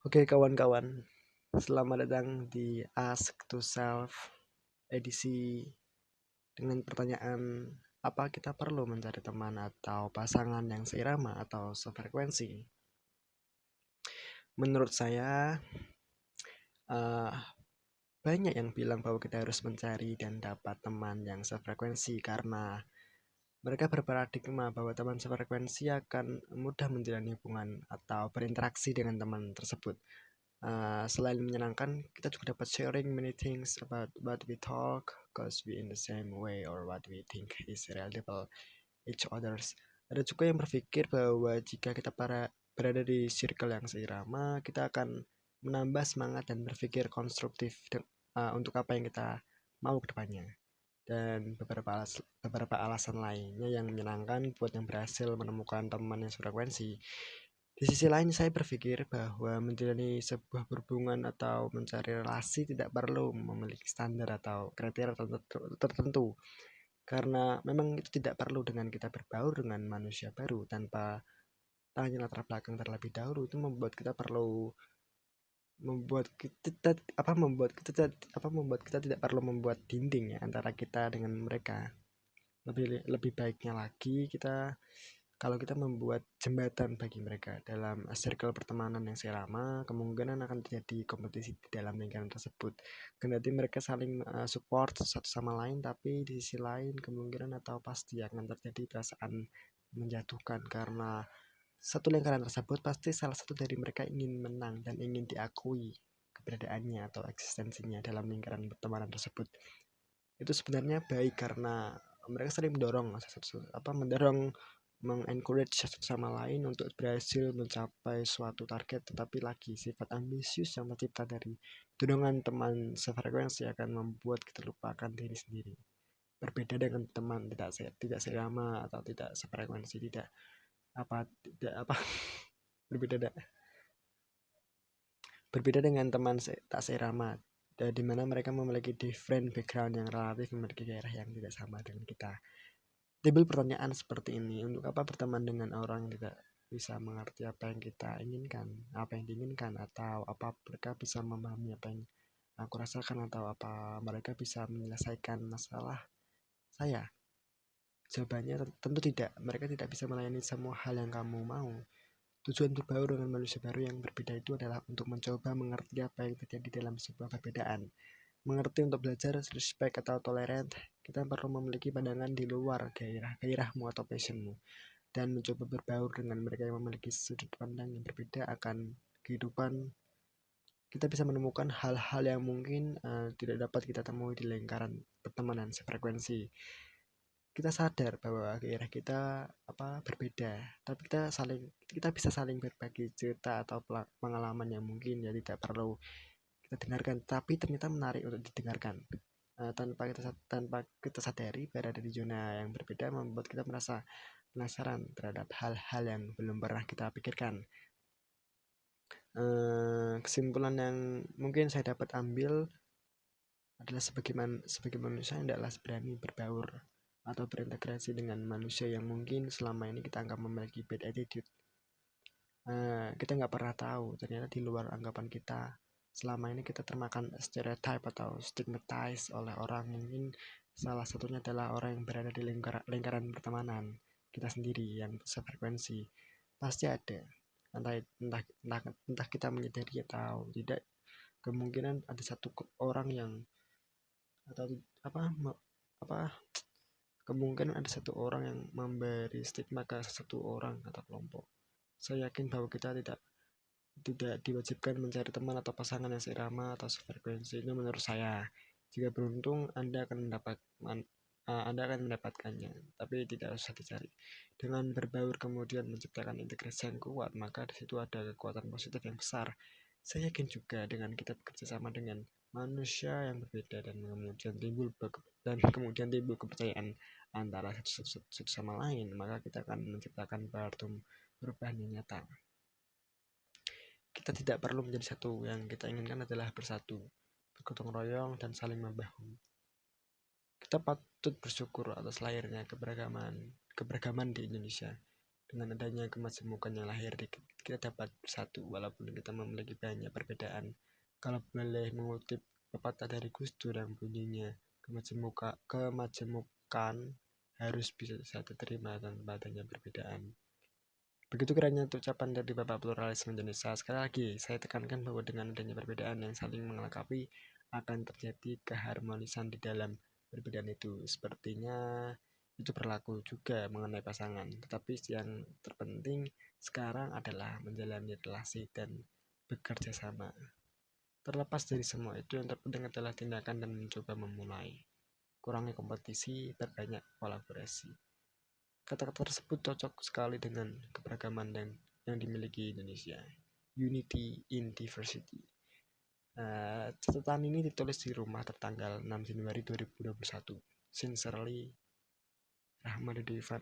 Oke kawan-kawan, selamat datang di Ask to Self edisi dengan pertanyaan apa kita perlu mencari teman atau pasangan yang seirama atau sefrekuensi? Menurut saya eh, banyak yang bilang bahwa kita harus mencari dan dapat teman yang sefrekuensi karena mereka berparadigma bahwa teman sefrekuensi akan mudah menjalani hubungan atau berinteraksi dengan teman tersebut. Selain menyenangkan, kita juga dapat sharing many things about what we talk, cause we in the same way or what we think is relatable each others. Ada juga yang berpikir bahwa jika kita berada di circle yang seirama, kita akan menambah semangat dan berpikir konstruktif untuk apa yang kita mau ke depannya. Dan beberapa alasan lainnya yang menyenangkan buat yang berhasil menemukan teman yang sefrekuensi. Di sisi lain, saya berpikir bahwa menjalani sebuah hubungan atau mencari relasi tidak perlu memiliki standar atau kriteria tertentu, karena memang itu tidak perlu dengan kita berbaur dengan manusia baru tanpa tanya latar belakang terlebih dahulu. Itu membuat kita perlu membuat kita tidak perlu membuat dinding ya antara kita dengan mereka. Lebih baiknya lagi kalau kita membuat jembatan bagi mereka dalam circle pertemanan yang seirama, kemungkinan akan terjadi kompetisi di dalam lingkaran tersebut. Kendati mereka saling support satu sama lain, tapi di sisi lain kemungkinan atau pasti akan terjadi perasaan menjatuhkan karena satu lingkaran tersebut pasti salah satu dari mereka ingin menang dan ingin diakui keberadaannya atau eksistensinya dalam lingkaran pertemanan tersebut. Itu sebenarnya baik karena mereka sering mendorong mengencourage satu sama lain untuk berhasil mencapai suatu target, tetapi lagi sifat ambisius yang tercipta dari dorongan teman sefrekuensi akan membuat kita lupakan diri sendiri. Berbeda dengan teman tidak seirama atau tidak sefrekuensi, tidak apa berbeda berbeda dengan teman tak seirama, di mana mereka memiliki different background yang relatif memiliki gairah yang tidak sama dengan kita. Timbul pertanyaan seperti ini, untuk apa berteman dengan orang yang tidak bisa mengerti apa yang kita inginkan, apa yang diinginkan, atau apa mereka bisa memahami apa yang aku rasakan, atau apa mereka bisa menyelesaikan masalah saya? Jawabannya tentu tidak. Mereka tidak bisa melayani semua hal yang kamu mau. Tujuan berbaur dengan manusia baru yang berbeda itu adalah untuk mencoba mengerti apa yang terjadi dalam sebuah perbedaan. Mengerti untuk belajar, respect atau tolerant, kita perlu memiliki pandangan di luar gairahmu atau passionmu, dan mencoba berbaur dengan mereka yang memiliki sudut pandang yang berbeda akan kehidupan. Kita bisa menemukan hal-hal yang mungkin tidak dapat kita temui di lingkaran pertemanan sefrekuensi. Kita sadar bahwa gairah kita berbeda, tapi kita bisa saling berbagi cerita atau pengalaman yang mungkin ya tidak perlu kita dengarkan, tapi ternyata menarik untuk didengarkan. Tanpa kita sadari berada di zona yang berbeda membuat kita merasa penasaran terhadap hal-hal yang belum pernah kita pikirkan. Kesimpulan yang mungkin saya dapat ambil adalah sebagai manusia yang tidaklah berani berbaur atau berintegrasi dengan manusia yang mungkin selama ini kita anggap memiliki bad attitude. Kita nggak pernah tahu ternyata di luar anggapan kita selama ini kita termakan stereotype atau stigmatized oleh orang. Mungkin salah satunya adalah orang yang berada di lingkaran pertemanan kita sendiri yang sefrekuensi. Pasti ada, entah kita menyadari atau tidak, kemungkinan ada satu orang yang atau apa kemungkinan ada satu orang yang memberi stigma ke satu orang atau kelompok. Saya yakin bahwa kita tidak diwajibkan mencari teman atau pasangan yang seirama atau sefrekuensi. Itu menurut saya. Jika beruntung, Anda akan mendapatkannya, tapi tidak usah dicari. Dengan berbaur kemudian menciptakan integrasi yang kuat, maka di situ ada kekuatan positif yang besar. Saya yakin juga dengan kita bekerja sama dengan manusia yang berbeda kemudian timbul kepercayaan antara satu sama lain, maka kita akan menciptakan perubahan yang nyata. Kita tidak perlu menjadi satu, yang kita inginkan adalah bersatu, bergotong royong, dan saling membahu. Kita patut bersyukur atas lahirnya keberagaman di Indonesia. Dengan adanya kemajemukan yang lahir di kita dapat bersatu walaupun kita memiliki banyak perbedaan. Kalau boleh mengutip pepatah dari Gus Dur yang bunyinya kemajemukan harus bisa diterima tanpa adanya perbedaan. Begitu kerennya ucapan dari Bapak Pluralisme Indonesia. Sekali lagi, saya tekankan bahwa dengan adanya perbedaan yang saling melengkapi, akan terjadi keharmonisan di dalam perbedaan itu. Sepertinya itu berlaku juga mengenai pasangan. Tetapi yang terpenting sekarang adalah menjalani relasi dan bekerja sama. Terlepas dari semua itu, yang terpenting adalah tindakan dan mencoba memulai. Kurangi kompetisi, terbanyak kolaborasi. Kata-kata tersebut cocok sekali dengan keberagaman yang dimiliki Indonesia. Unity in Diversity. Catatan ini ditulis di rumah tertanggal 6 Januari 2021. Sincerely, Rahmat Devan.